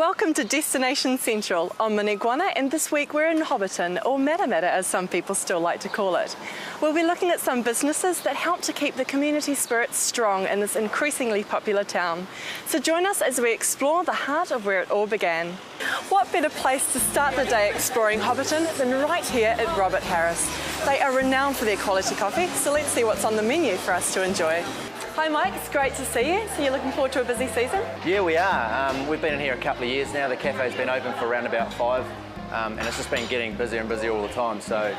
Welcome to Destination Central. I'm Monique Wanner, and this week we're in Hobbiton, or Matamata as some people still like to call it. We'll be looking at some businesses that help to keep the community spirit strong in this increasingly popular town. So join us as we explore the heart of where it all began. What better place to start the day exploring Hobbiton than right here at Robert Harris? They are renowned for their quality coffee, so let's see what's on the menu for us to enjoy. Hi Mike, it's great to see you. So you're looking forward to a busy season? Yeah, we are. We've been in here a couple of years now. The cafe's been open for around about 5, and it's just been getting busier and busier all the time. So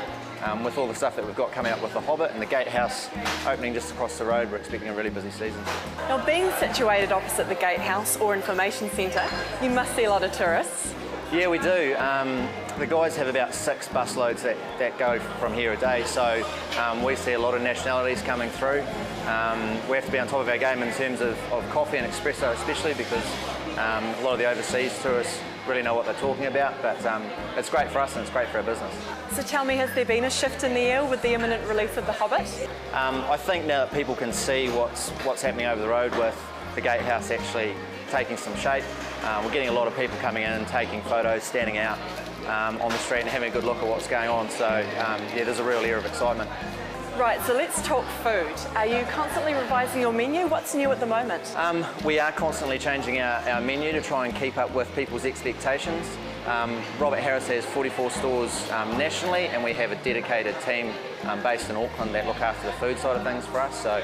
with all the stuff that we've got coming up with the Hobbit and the Gatehouse opening just across the road, we're expecting a really busy season. Now, being situated opposite the Gatehouse or Information Centre, you must see a lot of tourists. Yeah, we do. The guys have about 6 bus loads that go from here a day, so we see a lot of nationalities coming through. We have to be on top of our game in terms of coffee and espresso especially, because a lot of the overseas tourists really know what they're talking about, but it's great for us and it's great for our business. So tell me, has there been a shift in the air with the imminent release of the Hobbit? I think now that people can see what's happening over the road with the Gatehouse actually taking some shape, we're getting a lot of people coming in and taking photos, standing out on the street and having a good look at what's going on. So yeah, there's a real air of excitement. Right, so let's talk food. Are you constantly revising your menu? What's new at the moment? We are constantly changing our menu to try and keep up with people's expectations. Robert Harris has 44 stores nationally, and we have a dedicated team based in Auckland that look after the food side of things for us. So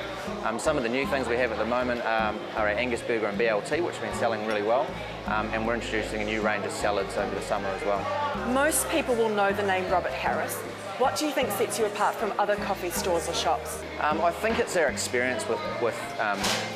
some of the new things we have at the moment are our Angus burger and BLT, which have been selling really well, and we're introducing a new range of salads over the summer as well. Most people will know the name Robert Harris. What do you think sets you apart from other coffee stores or shops? I think it's our experience with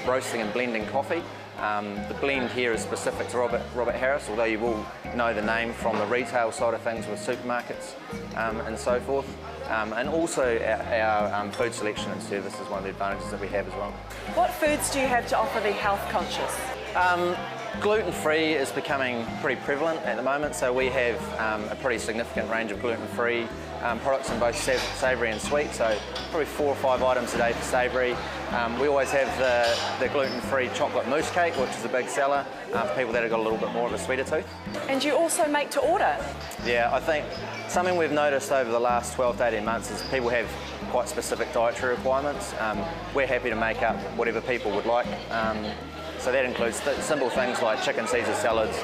roasting and blending coffee. The blend here is specific to Robert Harris, although you will know the name from the retail side of things with supermarkets and so forth. And also our food selection and service is one of the advantages that we have as well. What foods do you have to offer the health conscious? Gluten-free is becoming pretty prevalent at the moment, so we have a pretty significant range of gluten-free products in both savoury and sweet, so probably 4 or 5 items a day for savoury. We always have the gluten-free chocolate mousse cake, which is a big seller for people that have got a little bit more of a sweeter tooth. And you also make to order? Yeah, I think something we've noticed over the last 12 to 18 months is people have quite specific dietary requirements. We're happy to make up whatever people would like. So that includes simple things like chicken Caesar salads,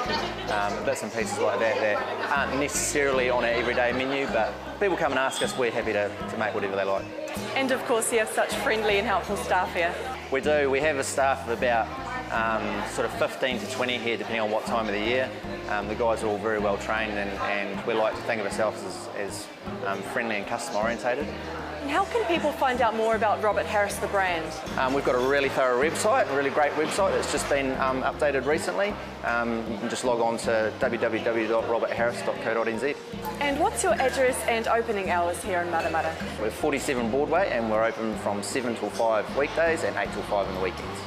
bits and pieces like that aren't necessarily on our everyday menu, but people come and ask us, we're happy to make whatever they like. And of course you have such friendly and helpful staff here. We do. We have a staff of about sort of 15 to 20 here, depending on what time of the year. The guys are all very well trained, and we like to think of ourselves as friendly and customer orientated. And how can people find out more about Robert Harris, the brand? We've got a really thorough website, a really great website that's just been updated recently. You can just log on to www.robertharris.co.nz. And what's your address and opening hours here in Matamata? We're 47 Broadway, and we're open from 7 till 5 weekdays and 8 till 5 on the weekends.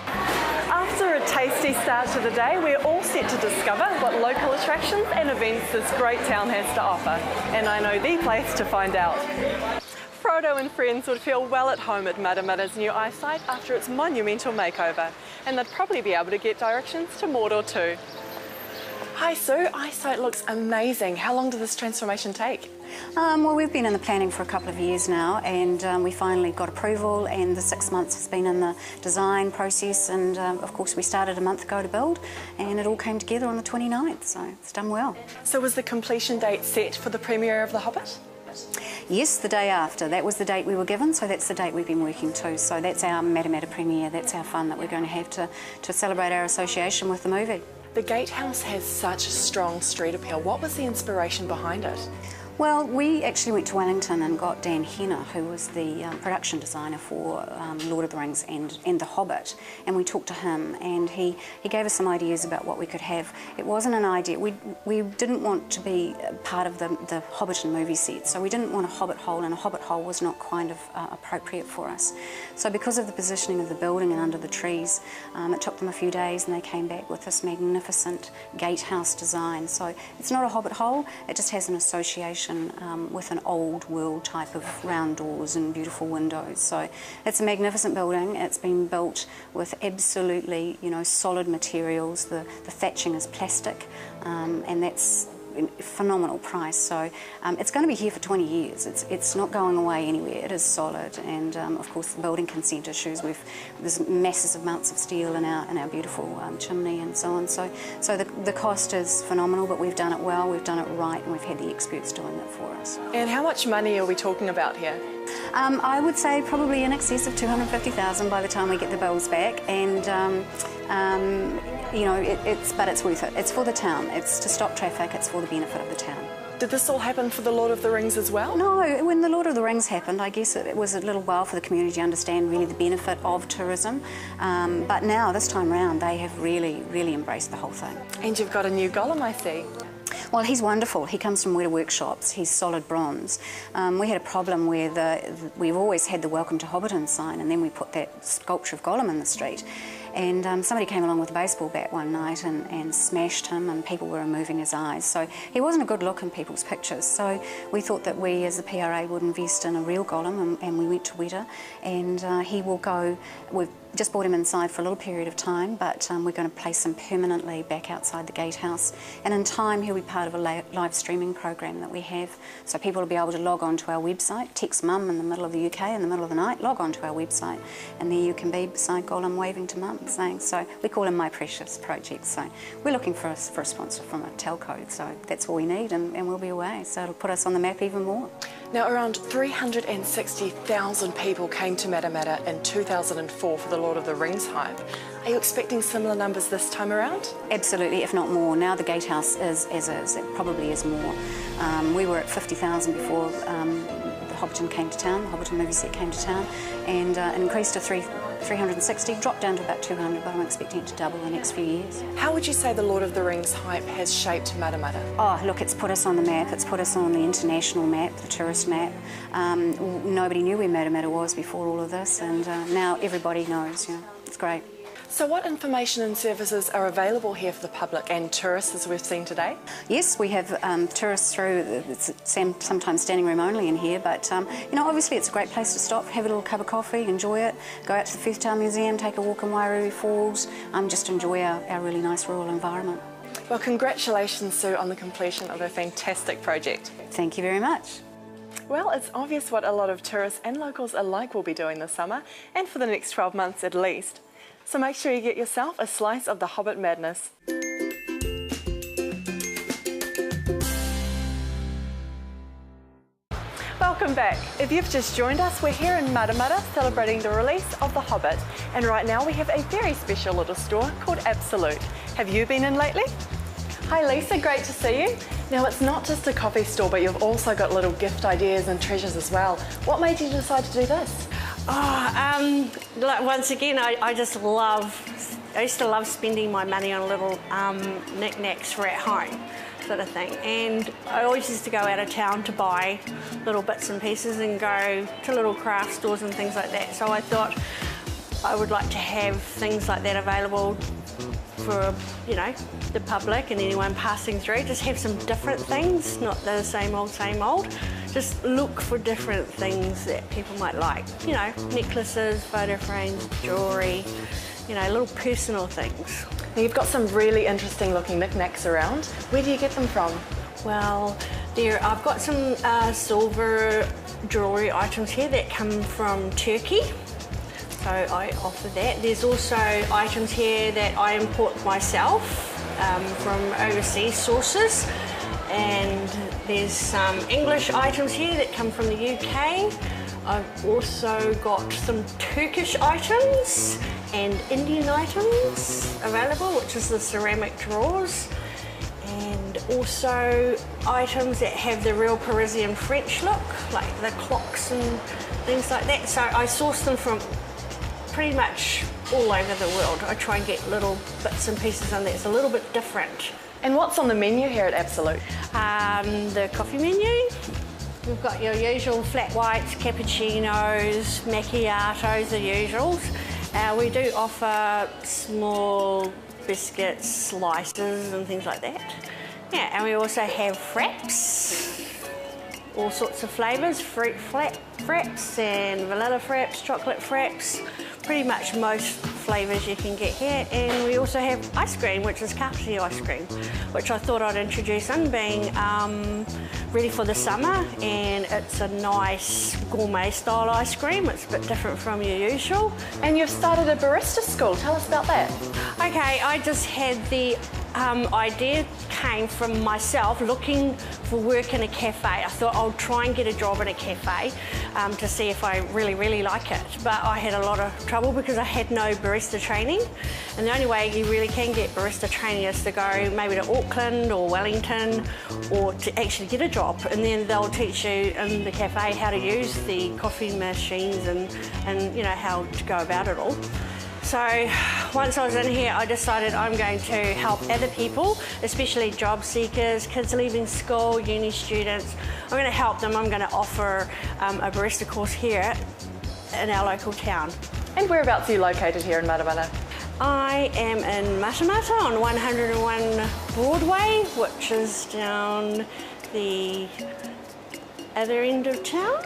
After a tasty start to the day, we're all set to discover what local attractions and events this great town has to offer. And I know the place to find out. Frodo and friends would feel well at home at Matamata's new eyesight after its monumental makeover, and they'd probably be able to get directions to Mordor too. Hi Sue, eyesight looks amazing. How long did this transformation take? Well, we've been in the planning for a couple of years now, and we finally got approval, and the 6 months has been in the design process, and of course we started a month ago to build, and it all came together on the 29th, so it's done well. So was the completion date set for the premiere of The Hobbit? Yes, the day after. That was the date we were given, so that's the date we've been working to. So that's our Matamata premiere, that's our fun that we're going to have to celebrate our association with the movie. The Gatehouse has such strong street appeal. What was the inspiration behind it? Well, we actually went to Wellington and got Dan Henner, who was the production designer for Lord of the Rings and The Hobbit, and we talked to him, and he gave us some ideas about what we could have. It wasn't an idea, we didn't want to be part of the Hobbiton movie set, so we didn't want a Hobbit hole, and a Hobbit hole was not kind of appropriate for us. So because of the positioning of the building and under the trees, it took them a few days, and they came back with this magnificent gatehouse design. So it's not a Hobbit hole, it just has an association location with an old world type of round doors and beautiful windows. So it's a magnificent building. It's been built with absolutely, solid materials. The thatching is plastic, and that's a phenomenal price. So it's going to be here for 20 years. It's not going away anywhere. It is solid, and of course the building consent issues. There's massive amounts of steel in our beautiful chimney and so on. So the cost is phenomenal, but we've done it well, we've done it right, and we've had the experts doing it for us. And how much money are we talking about here? I would say probably in excess of 250,000 by the time we get the bills back, and but it's worth it. It's for the town. It's to stop traffic. It's for the benefit of the town. Did this all happen for the Lord of the Rings as well? No, when the Lord of the Rings happened, I guess it was a little while for the community to understand really the benefit of tourism. But now, this time round, they have really, really embraced the whole thing. And you've got a new golem, I see. Well, he's wonderful. He comes from Weta Workshops. He's solid bronze. We had a problem where we've always had the Welcome to Hobbiton sign, and then we put that sculpture of Gollum in the street. And somebody came along with a baseball bat one night and smashed him, and people were removing his eyes. So he wasn't a good look in people's pictures. So we thought that we as the PRA would invest in a real Gollum, and we went to Weta, and he will go. We've just brought him inside for a little period of time, but we're going to place him permanently back outside the gatehouse. And in time, he'll be part of a live streaming program that we have. So people will be able to log on to our website, text mum in the middle of the UK in the middle of the night, log on to our website, and there you can be beside Gollum waving to mum, saying, so we call him My Precious Project. So we're looking for a sponsor from a telco, so that's all we need, and we'll be away. So it'll put us on the map even more. Now, around 360,000 people came to Matamata in 2004 for the Lord of the Rings hype. Are you expecting similar numbers this time around? Absolutely, if not more. Now the gatehouse is as is. It probably is more. We were at 50,000 before the Hobbiton came to town, the Hobbiton movie set came to town, and it increased to 360, dropped down to about 200, but I'm expecting it to double in the next few years. How would you say the Lord of the Rings hype has shaped Matamata? Oh, look, it's put us on the map. It's put us on the international map, the tourist map. Nobody knew where Matamata was before all of this, and now everybody knows. It's great. So what information and services are available here for the public and tourists, as we've seen today? Yes, we have tourists through, sometimes standing room only in here, but obviously it's a great place to stop, have a little cup of coffee, enjoy it, go out to the First Town Museum, take a walk in Wairuri Falls, just enjoy our really nice rural environment. Well, congratulations, Sue, on the completion of a fantastic project. Thank you very much. Well, it's obvious what a lot of tourists and locals alike will be doing this summer, and for the next 12 months at least. So make sure you get yourself a slice of the Hobbit madness. Welcome back. If you've just joined us, we're here in Matamata celebrating the release of The Hobbit, and right now we have a very special little store called Absolute. Have you been in lately? Hi Lisa, great to see you. Now it's not just a coffee store, but you've also got little gift ideas and treasures as well. What made you decide to do this? Once again, I used to love spending my money on little knickknacks for at home sort of thing, and I always used to go out of town to buy little bits and pieces and go to little craft stores and things like that. So I thought I would like to have things like that available for the public and anyone passing through. Just have some different things, not the same old, just look for different things that people might like. Necklaces, photo frames, jewellery, little personal things. Now you've got some really interesting looking knickknacks around. Where do you get them from? Well, I've got some silver jewellery items here that come from Turkey. So I offer that. There's also items here that I import myself from overseas sources, and there's some English items here that come from the UK. I've also got some Turkish items and Indian items available, which is the ceramic drawers, and also items that have the real Parisian French look, like the clocks and things like that. So I source them from pretty much all over the world. I try and get little bits and pieces on that's a little bit different. And what's on the menu here at Absolute? The coffee menu. We've got your usual flat whites, cappuccinos, macchiatos, the usuals. We do offer small biscuits, slices and things like that. Yeah, and we also have fraps. all sorts of flavours, fruit fraps and vanilla fraps, chocolate fraps, pretty much most flavours you can get here. And we also have ice cream, which is Kapsi ice cream, which I thought I'd introduce in, being ready for the summer, and it's a nice gourmet style ice cream. It's a bit different from your usual. And you've started a barista school. Tell us about that. Okay, I just had the idea came from myself looking for work in a cafe. I thought I'll try and get a job in a cafe to see if I really like it. But I had a lot of trouble because I had no barista training. And the only way you really can get barista training is to go maybe to Auckland or Wellington, or to actually get a job. And then they'll teach you in the cafe how to use the coffee machines and you know, how to go about it all. So once I was in here, I decided I'm going to help other people, especially job seekers, kids leaving school, uni students. I'm going to help them. I'm going to offer a barista course here in our local town. And whereabouts are you located here in Matamata? I am in Matamata on 101 Broadway, which is down the other end of town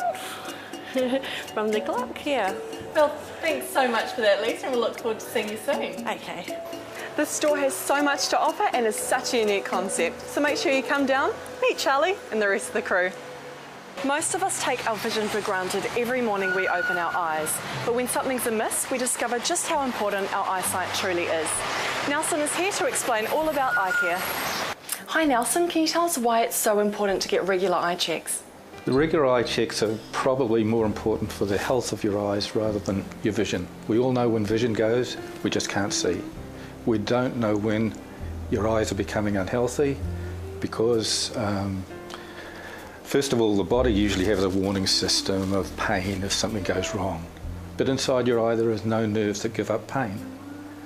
from the clock here. Well, thanks so much for that, Lisa, and we'll look forward to seeing you soon. Okay. This store has so much to offer and is such a unique concept, so make sure you come down, meet Charlie and the rest of the crew. Most of us take our vision for granted every morning we open our eyes, but when something's amiss, we discover just how important our eyesight truly is. Nelson is here to explain all about eye care. Hi Nelson, can you tell us why it's so important to get regular eye checks? The regular eye checks are probably more important for the health of your eyes rather than your vision. We all know when vision goes, we just can't see. We don't know when your eyes are becoming unhealthy because, first of all, the body usually has a warning system of pain if something goes wrong. But inside your eye there is no nerves that give up pain.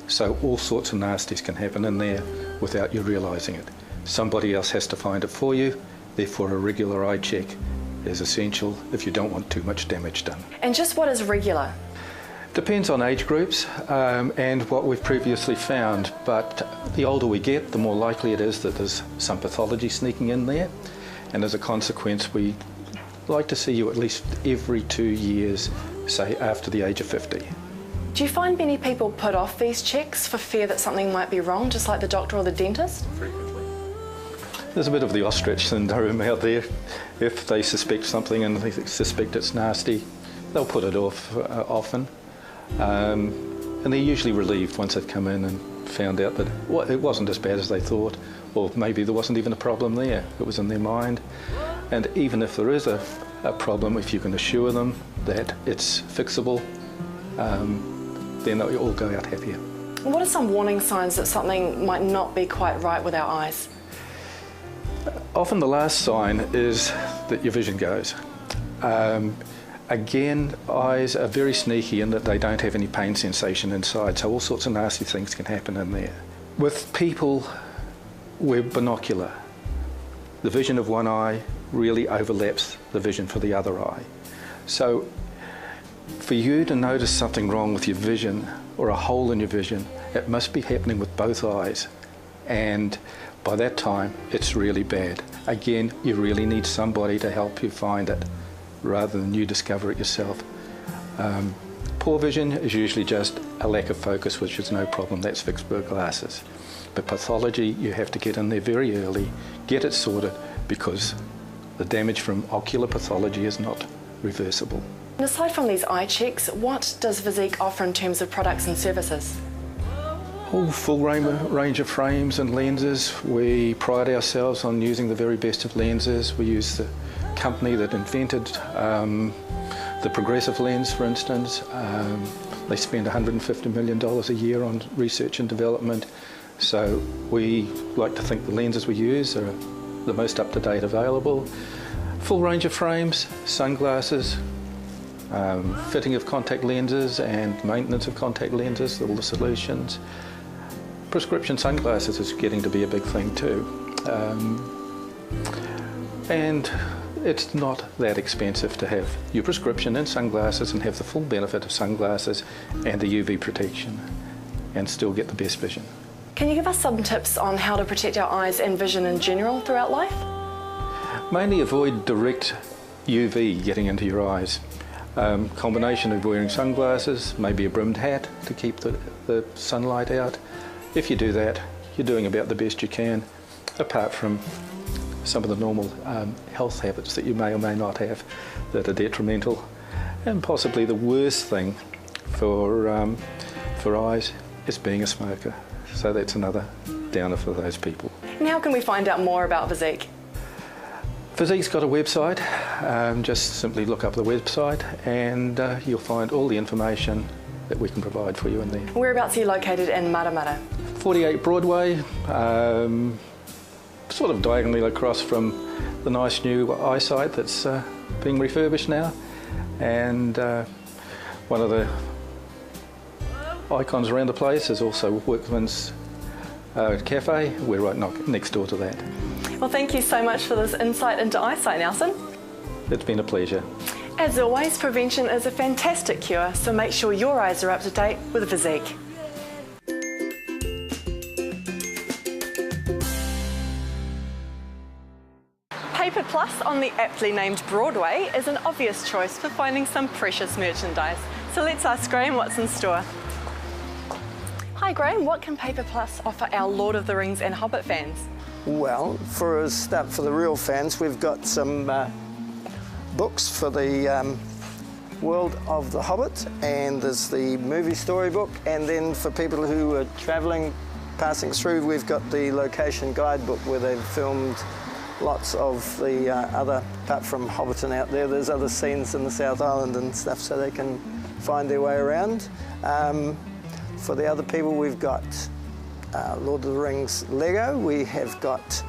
So all sorts of nasties can happen in there without you realising it. Somebody else has to find it for you, therefore a regular eye check is essential if you don't want too much damage done. And just what is regular? Depends on age groups and what we've previously found, but the older we get, the more likely it is that there's some pathology sneaking in there, and as a consequence we like to see you at least every 2 years, say after the age of 50. Do you find many people put off these checks for fear that something might be wrong, just like the doctor or the dentist? There's a bit of the ostrich syndrome out there. If they suspect something and they suspect it's nasty, they'll put it off often. And they're usually relieved once they've come in and found out that it wasn't as bad as they thought, or maybe there wasn't even a problem there, it was in their mind. And even if there is a problem, if you can assure them that it's fixable, then they'll all go out happier. What are some warning signs that something might not be quite right with our eyes? Often the last sign is that your vision goes. Again, eyes are very sneaky in that they don't have any pain sensation inside, so all sorts of nasty things can happen in there. With people, we're binocular. The vision of one eye really overlaps the vision for the other eye. So for you to notice something wrong with your vision or a hole in your vision, it must be happening with both eyes. And by that time, it's really bad. Again, you really need somebody to help you find it rather than you discover it yourself. Poor vision is usually just a lack of focus, which is no problem, that's fixed with glasses. But pathology, you have to get in there very early, get it sorted, because the damage from ocular pathology is not reversible. And aside from these eye checks, what does Physique offer in terms of products and services? Full range of frames and lenses. We pride ourselves on using the very best of lenses. We use the company that invented the progressive lens, for instance. They spend $150 million a year on research and development. So we like to think the lenses we use are the most up-to-date available. Full range of frames, sunglasses, fitting of contact lenses and maintenance of contact lenses, all the solutions. Prescription sunglasses is getting to be a big thing too. And it's not that expensive to have your prescription and sunglasses and have the full benefit of sunglasses and the UV protection and still get the best vision. Can you give us some tips on how to protect our eyes and vision in general throughout life? Mainly avoid direct UV getting into your eyes. Combination of wearing sunglasses, maybe a brimmed hat to keep the sunlight out. If you do that, you're doing about the best you can, apart from some of the normal health habits that you may or may not have that are detrimental. And possibly the worst thing for eyes is being a smoker. So that's another downer for those people. And how can we find out more about Physique? Physique's got a website. Just simply look up the website and you'll find all the information that we can provide for you in there. Whereabouts are you located in Matamata? 48 Broadway, sort of diagonally across from the nice new eyesight that's being refurbished now. And one of the icons around the place is also Workman's Cafe. We're right next door to that. Well, thank you so much for this insight into eyesight, Nelson. It's been a pleasure. As always, prevention is a fantastic cure, so make sure your eyes are up to date with Physique. Paper Plus on the aptly named Broadway is an obvious choice for finding some precious merchandise. So let's ask Graham what's in store. Hi Graham, what can Paper Plus offer our Lord of the Rings and Hobbit fans? Well, for a start, for the real fans, we've got some books for the world of the Hobbit, and there's the movie storybook, and then for people who are travelling, passing through, we've got the location guidebook where they've filmed lots of the other, apart from Hobbiton out there's other scenes in the South Island and stuff, so they can find their way around. For the other people, we've got Lord of the Rings Lego, we have got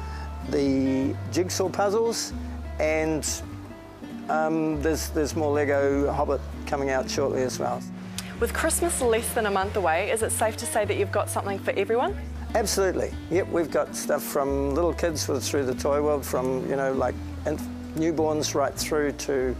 the jigsaw puzzles, and there's more Lego Hobbit coming out shortly as well. With Christmas less than a month away, is it safe to say that you've got something for everyone? Absolutely. Yep, we've got stuff from little kids through the toy world, from like newborns right through to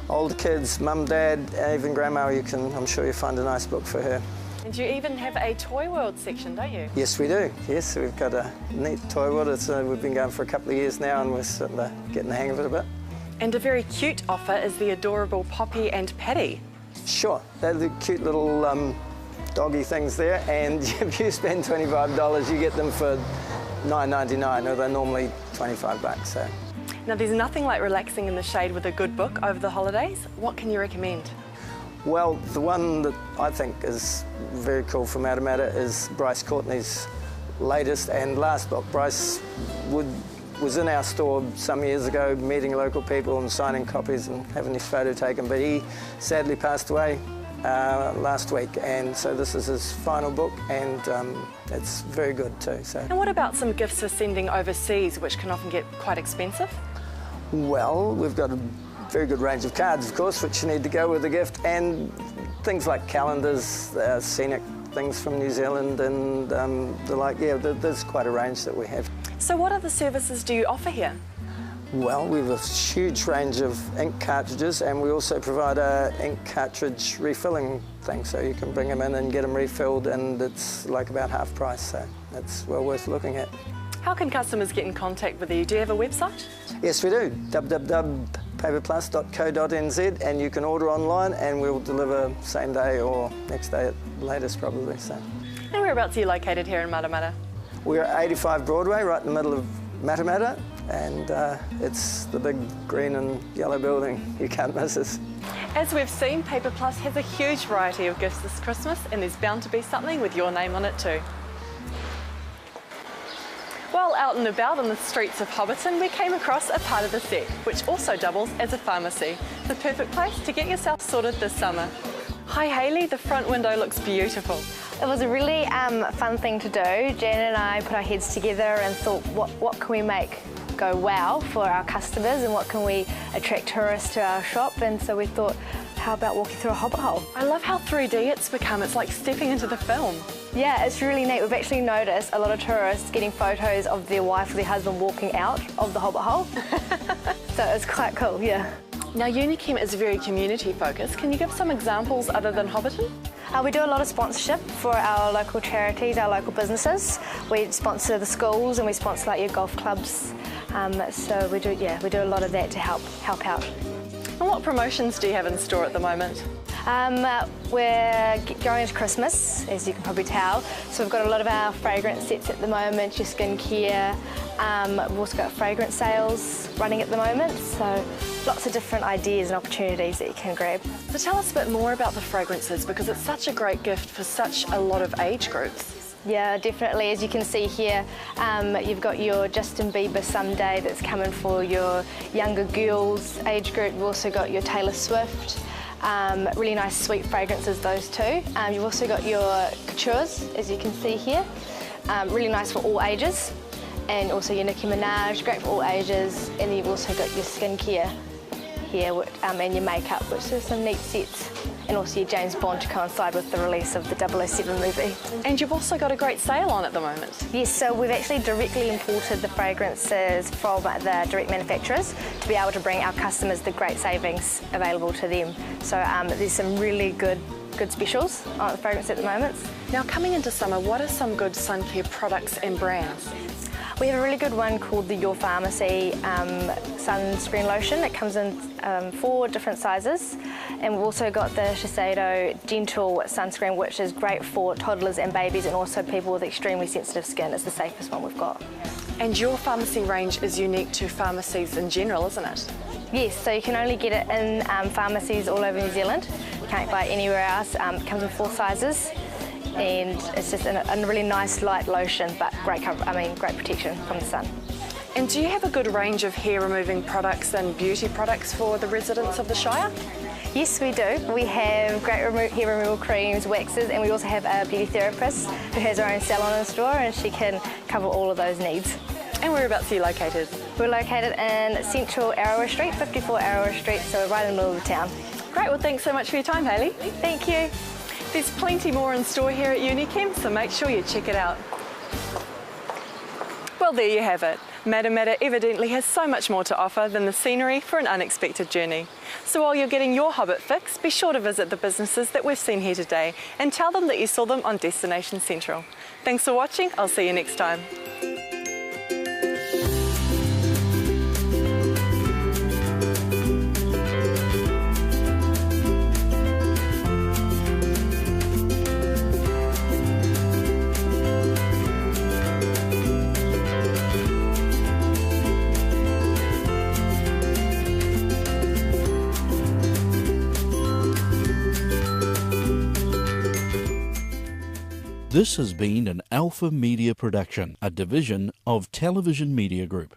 older kids, mum, dad, even grandma. I'm sure you'll find a nice book for her. And you even have a toy world section, don't you? Yes, we do. Yes, we've got a neat toy world. We've been going for a couple of years now, and we're sort of getting the hang of it a bit. And a very cute offer is the adorable Poppy and Paddy. Sure, they're the cute little doggy things there, and if you spend $25, you get them for $9.99, or they're normally $25. So. Now, there's nothing like relaxing in the shade with a good book over the holidays. What can you recommend? Well, the one that I think is very cool from Matamata is Bryce Courtney's latest and last book. Bryce was in our store some years ago, meeting local people and signing copies and having his photo taken, but he sadly passed away last week, and so this is his final book, and it's very good too. So. And what about some gifts for sending overseas, which can often get quite expensive? Well, we've got a very good range of cards, of course, which you need to go with the gift, and things like calendars, scenic things from New Zealand, and the like. Yeah, there's quite a range that we have. So what other services do you offer here? Well, we have a huge range of ink cartridges, and we also provide a ink cartridge refilling thing, so you can bring them in and get them refilled, and it's like about half price, so that's well worth looking at. How can customers get in contact with you? Do you have a website? Yes, we do. www.paperplus.co.nz, and you can order online, and we'll deliver same day or next day at latest, probably. So. And whereabouts are you located here in Matamata? We're at 85 Broadway, right in the middle of Matamata, and it's the big green and yellow building. You can't miss us. As we've seen, Paper Plus has a huge variety of gifts this Christmas, and there's bound to be something with your name on it too. While out and about on the streets of Hobbiton, we came across a part of the set, which also doubles as a pharmacy. The perfect place to get yourself sorted this summer. Hi Hayley, the front window looks beautiful. It was a really fun thing to do. Jan and I put our heads together and thought, what can we make go wow for our customers, and what can we attract tourists to our shop? And so we thought, how about walking through a hobbit hole? I love how 3D it's become. It's like stepping into the film. Yeah, it's really neat. We've actually noticed a lot of tourists getting photos of their wife or their husband walking out of the hobbit hole. So it's quite cool, yeah. Now Unichem is very community focused. Can you give some examples other than Hobbiton? We do a lot of sponsorship for our local charities, our local businesses. We sponsor the schools and we sponsor like your golf clubs. So we do a lot of that to help out. And what promotions do you have in store at the moment? We're going into Christmas, as you can probably tell. So we've got a lot of our fragrance sets at the moment, your skincare. We've also got fragrance sales running at the moment. So lots of different ideas and opportunities that you can grab. So tell us a bit more about the fragrances, because it's such a great gift for such a lot of age groups. Yeah, definitely. As you can see here, you've got your Justin Bieber Someday that's coming for your younger girls age group. You've also got your Taylor Swift. Really nice sweet fragrances, those two. You've also got your Coutures, as you can see here. Really nice for all ages. And also your Nicki Minaj, great for all ages. And then you've also got your skincare here and your makeup, which is some neat sets. And also your James Bond to coincide with the release of the 007 movie. And you've also got a great sale on at the moment. Yes, so we've actually directly imported the fragrances from the direct manufacturers to be able to bring our customers the great savings available to them. So there's some really good specials on the fragrance at the moment. Now, coming into summer, what are some good sun care products and brands? We have a really good one called the Your Pharmacy sunscreen lotion. It comes in 4 different sizes. And we've also got the Shiseido Gentle sunscreen, which is great for toddlers and babies and also people with extremely sensitive skin. It's the safest one we've got. And your pharmacy range is unique to pharmacies in general, isn't it? Yes, so you can only get it in pharmacies all over New Zealand. You can't buy it anywhere else. It comes in 4 sizes. And it's just a really nice light lotion, but great protection from the sun. And do you have a good range of hair removing products and beauty products for the residents of the Shire? Yes, we do. We have great hair removal creams, waxes, and we also have a beauty therapist who has her own salon in store, and she can cover all of those needs. And whereabouts are you located? We're located in central Arawa Street, 54 Arawa Street, so we're right in the middle of the town. Great, well thanks so much for your time, Hayley. Thank you. There's plenty more in store here at Unichem, so make sure you check it out. Well, there you have it. Matamata evidently has so much more to offer than the scenery for an unexpected journey. So while you're getting your Hobbit fix, be sure to visit the businesses that we've seen here today and tell them that you saw them on Destination Central. Thanks for watching, I'll see you next time. This has been an Alpha Media production, a division of Television Media Group.